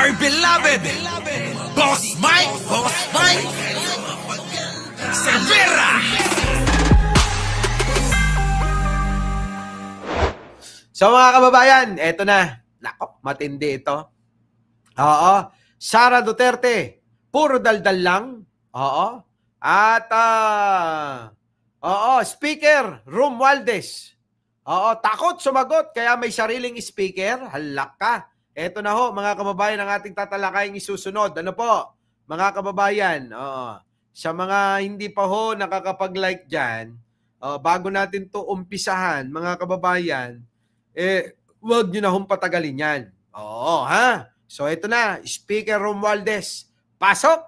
my beloved Boss Mike Cervera. So mga kababayan, eto na. Nako, matindi ito. Oo. Sara Duterte, puro daldal lang. Oo. At Speaker Romualdez. Oo, takot sumagot kaya may sariling speaker. Halak ka. Eto na ho, mga kababayan, ang ating tatalakayang isusunod. Ano po, mga kababayan? Oo. Sa mga hindi pa ho nakakapag-like dyan, bago natin to umpisahan, mga kababayan, huwag nyo na hong patagalin yan. Oo, ha? So, ito na, Speaker Romualdez, pasok!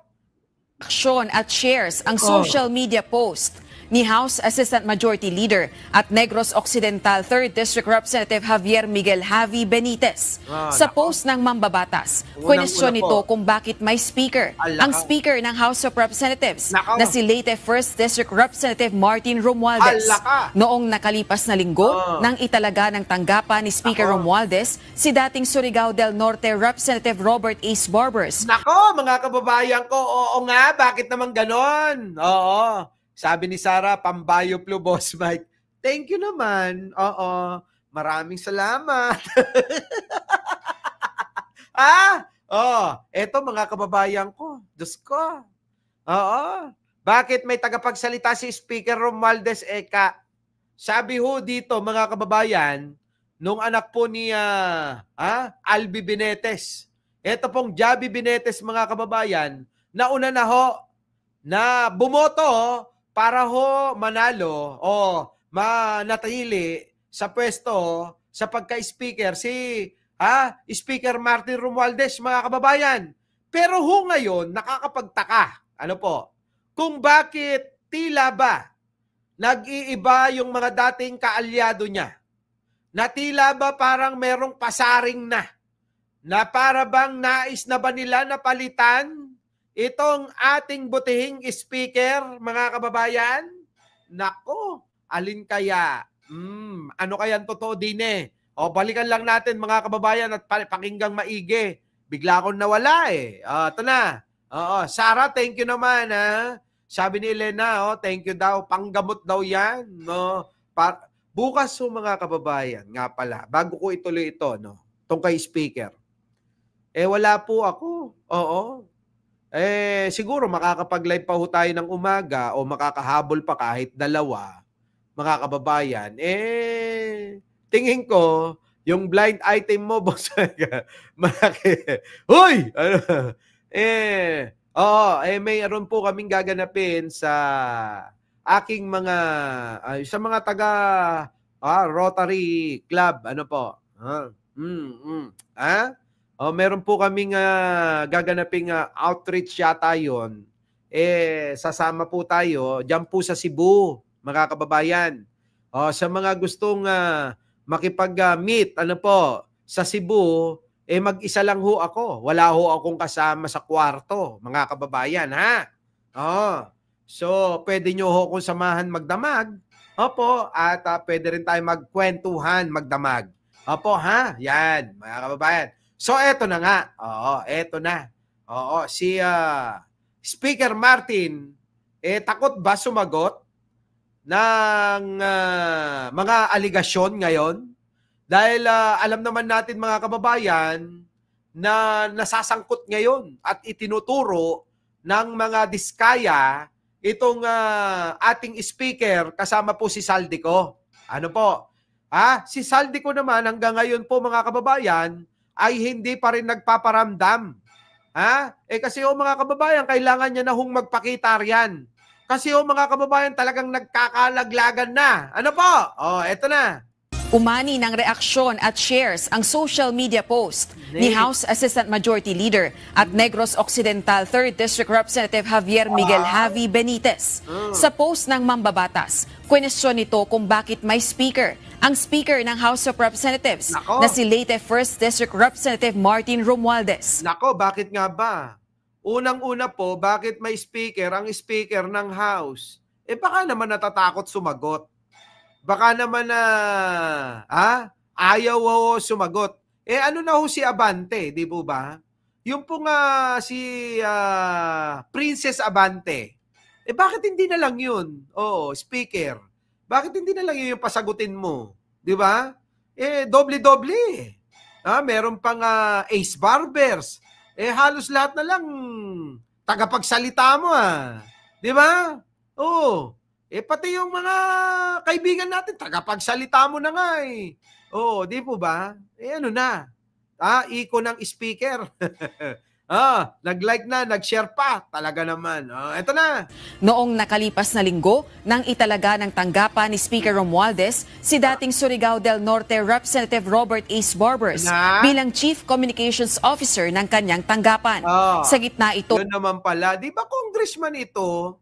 Aksyon at shares ang social media post ni House Assistant Majority Leader at Negros Occidental 3rd District Representative Javier Miguel Javi Benitez. Sa post ng Mambabatas, question nito kung bakit may speaker. Ang speaker ng House of Representatives na si Leyte 1st District Representative Martin Romualdez. Noong nakalipas na linggo, nang italaga ng tanggapan ni Speaker Romualdez si dating Surigao del Norte Representative Robert Ace Barbers. Nako, mga kababayan ko, oo nga, bakit naman ganon? Oo. Sabi ni Sara, pambayo flu, Boss Mike. Thank you naman. Oo. Maraming salamat. Eto mga kababayan ko. Diyos ko. Oo. Bakit may tagapagsalita si Speaker Romualdez Eka? Sabi ho dito, mga kababayan, nung anak po ni Albi Benitez. Eto pong Javi Benitez, mga kababayan, nauna na ho na bumoto para ho manalo o manatili sa pwesto sa pagka-speaker si Speaker Martin Romualdez, mga kababayan. Pero ho ngayon, nakakapagtaka, ano po, kung bakit tila ba nag-iiba yung mga dating kaalyado niya, na tila ba parang merong pasaring na para bang nais na ba nila na palitan itong ating butihing speaker, mga kababayan? Nako, alin kaya? Ano kaya ang totoo din eh? O, balikan lang natin, mga kababayan, at pakinggang maigi. Bigla akong nawala eh. Ito na. Sara, thank you naman ha. Sabi ni Elena, thank you daw. Panggamot daw yan. No? Bukas mga kababayan, nga pala, bago ko ituloy ito, itong kay speaker. Wala po ako. Oo. Siguro makakapag-live pa ho tayo ng umaga o makakahabol pa kahit dalawa, mga kababayan. Tingin ko, yung blind item mo, boss, malaki. Hoy! Mayroon po kaming gaganapin sa aking mga, sa mga taga Rotary Club. Ano po? Meron po kaming gaganaping outreach yata yun. Sasama po tayo dyan po sa Cebu, mga kababayan. Sa mga gustong makipag-meet, sa Cebu, mag-isa lang ho ako. Wala ho akong kasama sa kwarto, mga kababayan, ha? So, pwede nyo ho akong samahan magdamag. Opo, at pwede rin tayo magkwentuhan, magdamag. Opo, ha? Yan, mga kababayan. So, eto na nga. Eto na. Si Speaker Martin, takot ba sumagot ng mga aligasyon ngayon? Dahil alam naman natin, mga kababayan, na nasasangkot ngayon at itinuturo ng mga diskaya itong ating speaker kasama po si Saldico. Ano po? Si Saldico naman hanggang ngayon po, mga kababayan, ay hindi pa rin nagpaparamdam. Kasi mga kababayan, kailangan niya na hong magpakita riyan. Kasi mga kababayan, talagang nagkakalaglagan na. Ano po? Eto na. Umani ng reaksyon at shares ang social media post ni House Assistant Majority Leader at Negros Occidental 3rd District Representative Javier Miguel Javi Benitez. Sa post ng Mambabatas, question nito kung bakit may speaker. Ang speaker ng House of Representatives na si Leyte 1st District Representative Martin Romualdez. Nako, bakit nga ba? Unang-una po, bakit may speaker ang speaker ng House? Baka naman natatakot sumagot. Baka naman ayaw sumagot. Ano na ho si Abante, di po ba? yung pong si Princess Abante, bakit hindi na lang yun? Oo, speaker. Bakit hindi na lang yun yung pasagutin mo? Di ba? Doble-doble. Meron pang Ace Barbers. Halos lahat na lang tagapagsalita mo Di ba? Oo. Pati yung mga kaibigan natin, tagapagsalita mo na nga Oo, di po ba? Ano na? Iko ng speaker. Nag-like na, nag-share pa. Talaga naman. Eto na. Noong nakalipas na linggo, nang italaga ng tanggapan ni Speaker Romualdez si dating Surigao del Norte Representative Robert Ace Barbers bilang Chief Communications Officer ng kanyang tanggapan. Sa gitna ito. Yun naman pala. Di ba congressman ito?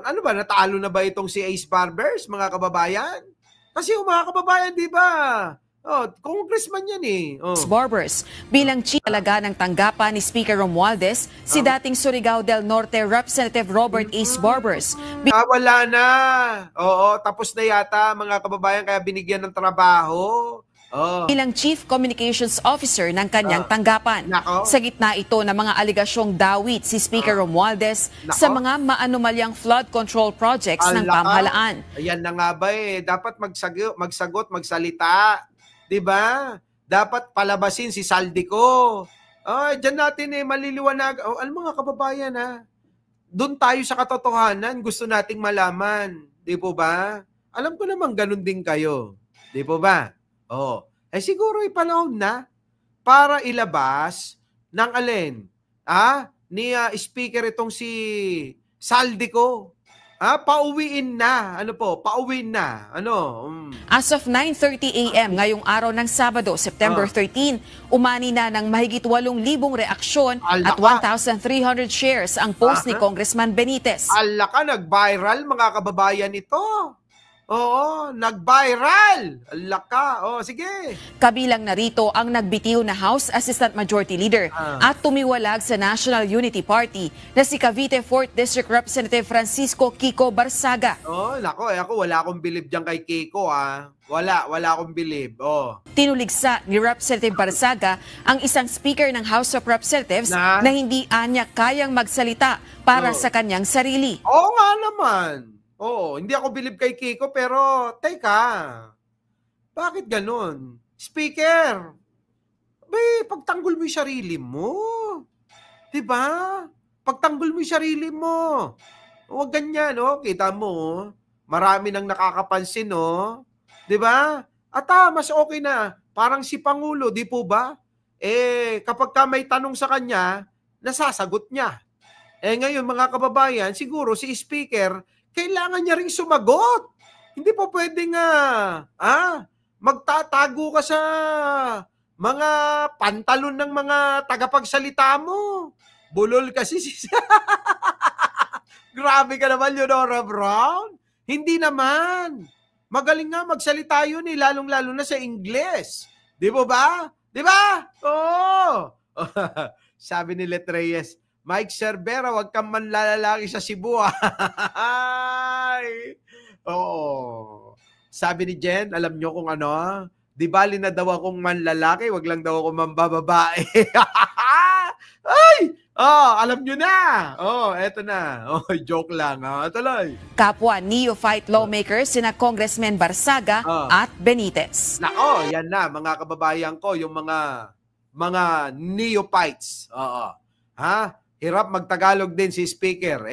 Ano ba, natalo na ba itong si Ace Barbers, mga kababayan? Kasi yung mga kababayan, di ba? Congressman yan Barbers bilang chief talaga ng tanggapan ni Speaker Romualdez si dating Surigao del Norte Representative Robert Ace Barbers. Wala na. Tapos na yata mga kababayan kaya binigyan ng trabaho. Bilang Chief Communications Officer ng kanyang tanggapan. Sa gitna ito ng mga aligasyong dawit si Speaker Romualdez sa mga maanomalyang flood control projects ng pamahalaan. Ayan na nga ba dapat magsagot, magsalita. Diba? Dapat palabasin si Saldico. Diyan natin maliliwanag. Mga kababayan doon tayo sa katotohanan, gusto nating malaman. Di po ba? Alam ko naman ganun din kayo. Di po ba? Siguro panahon na para ilabas ng alin? Ni speaker itong si Saldico. Pauwiin na. Pauwiin na. As of 9:30 a.m. ngayong araw ng Sabado, September 13, umani na ng mahigit 8,000 reaksyon at 1,300 shares ang post ni Congressman Benitez. Nag-viral mga kababayan ito. Nag-viral. Sige. Kabilang narito ang nagbitiw na House Assistant Majority Leader at tumiwalag sa National Unity Party na si Cavite 4th District Representative Francisco Kiko Barsaga. Ako wala akong bilib diyan kay Kiko Wala akong bilib. Tinuligsa ni Representative Barsaga ang isang speaker ng House of Representatives na hindi anya kayang magsalita para sa kanyang sarili. Oo nga naman. Hindi ako bilib kay Kiko pero teka, bakit ganun? Speaker, pagtanggol mo yung sarili mo. Diba? Pagtanggol mo yung sarili mo. Huwag ganyan, kita mo, marami nang nakakapansin, diba? At mas okay na, parang si Pangulo, di po ba? Kapag ka may tanong sa kanya, nasasagot niya. Ngayon mga kababayan, siguro si Speaker, kailangan niya ring sumagot. Hindi po pwedeng magtatago ka sa mga pantalon ng mga tagapagsalita mo. Bulol kasi Grabe ka naman, Leonora Brown. Hindi naman. Magaling nga magsalita yun lalong-lalo na sa Ingles. Di ba ba? Di ba? Sabi ni Let Reyes, Mike Cervera, wag kang manlalalaki sa Cebu. Sabi ni Jen, alam nyo kung di bali na daw akong manlalaki, wag lang daw ako mambababae. Alam nyo na. Eto na. Joke lang. Tuloy. Kapwa neophyte lawmakers sina Congressman Barsaga at Benitez. Yan na mga kababayan ko, yung mga neophytes. Hirap magtagalog din si speaker.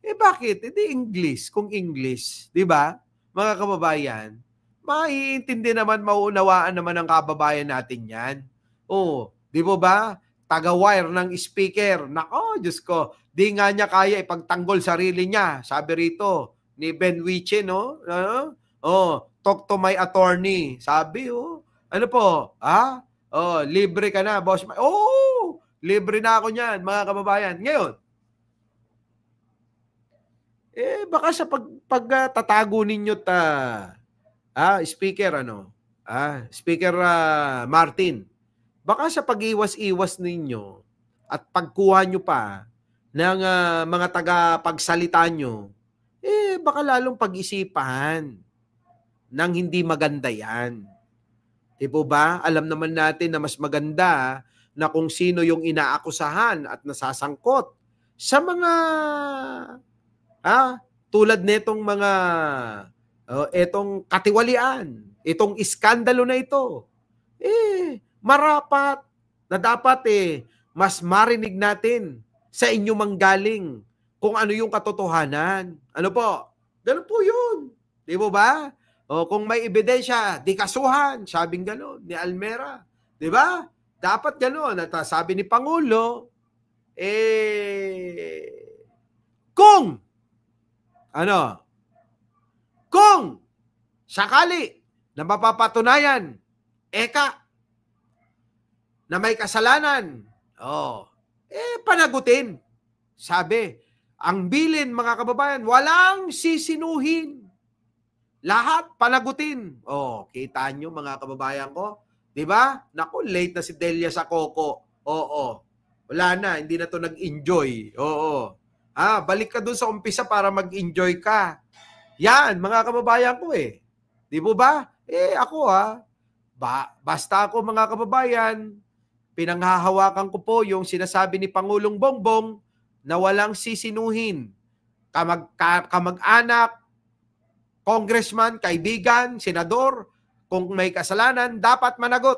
Bakit? Hindi English. Kung English, di ba? Mga kababayan, maiintindi naman, mauunawaan naman ng kababayan natin yan. Di ba? Taga-wire ng speaker. Diyos ko, di nga niya kaya ipagtanggol sarili niya. Sabi rito ni Ben Wiche, talk to my attorney. Sabi, ano po? Libre ka na, boss. Libre na ako niyan, mga kababayan. Ngayon, baka sa pagtatago ninyo speaker, Speaker Martin, baka sa pag-iwas-iwas ninyo at pagkuha nyo pa ng mga taga-pagsalita nyo, baka lalong pag-isipan ng hindi maganda yan. Di po ba? Alam naman natin na mas maganda na kung sino yung inaakusahan at nasasangkot sa mga tulad netong mga etong katiwalian, itong iskandalo na ito, marapat na dapat mas marinig natin sa inyo manggaling kung ano yung katotohanan. Ano po? Ganun po yun. Di mo ba? O kung may ebidensya, di kasuhan, sabing gano'n ni Almera. Di ba? Dapat gano'n. At sabi ni Pangulo, kung sakali na mapapatunayan, na may kasalanan, panagutin. Sabi, ang bilin mga kababayan, walang sisinuhin. Lahat panagutin. Kita nyo mga kababayan ko, 'di ba? Naku, late na si Delia sa Coco. Wala na, hindi na 'to nag-enjoy. Balik ka dun sa umpisa para mag-enjoy ka. Yan, mga kababayan ko 'Di mo ba? Ako basta ako mga kababayan, pinanghahawakan ko po yung sinasabi ni Pangulong Bongbong na walang sisinuhin. Kamag-anak, congressman, kaibigan, senador, kung may kasalanan, dapat managot.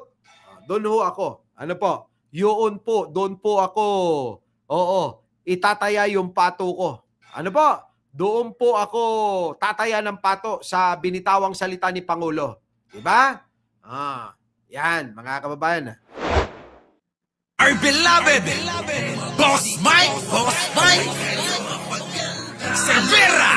Doon ho ako. Ano po? Doon po ako. Itataya yung pato ko. Ano po? Doon po ako tataya ng pato sa binitawang salita ni Pangulo. Diba? Yan, mga kababayan. Our beloved Boss Mike Severa.